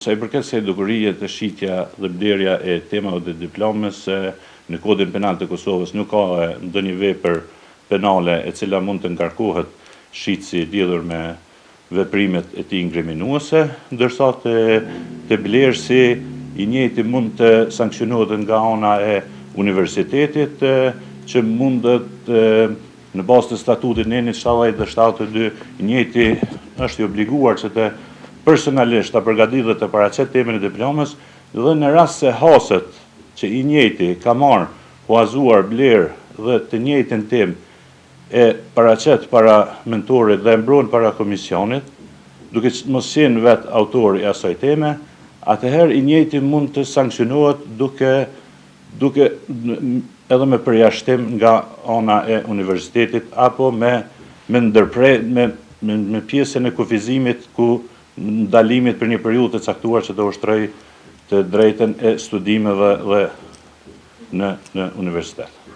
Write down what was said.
Sa i përket se dukurie të shitja dhe blerja e temave dhe diplomës, në kodin penal të Kosovës nuk ka ndonjë vepër penale e cila mund të ngarkohet shitësi lidhur me veprimet e tij inkriminuese, ndërsa te blerësi i njëjti mund të sankcionohet nga ana e universitetit, që mundet në bazë të statutit nenit 70 dhe 72, i njëjti është i obliguar që të personalisht të përgatit dhe të paraqet temën e diplomës, dhe në rast se haset që i njëjti ka marrë huazuar blerë dhe të njëjtin temë e paraqet para mentorit dhe mbron para komisionit, duke mos qenë vetë autori i asaj teme, atëherë i njëjti mund të sankcionohet duke edhe me përjashtim nga ana e universitetit apo me pjesën e kufizimit ku ndalimit për një periudhë të caktuar që të ushtroj të drejtën e studimeve dhe në universitet.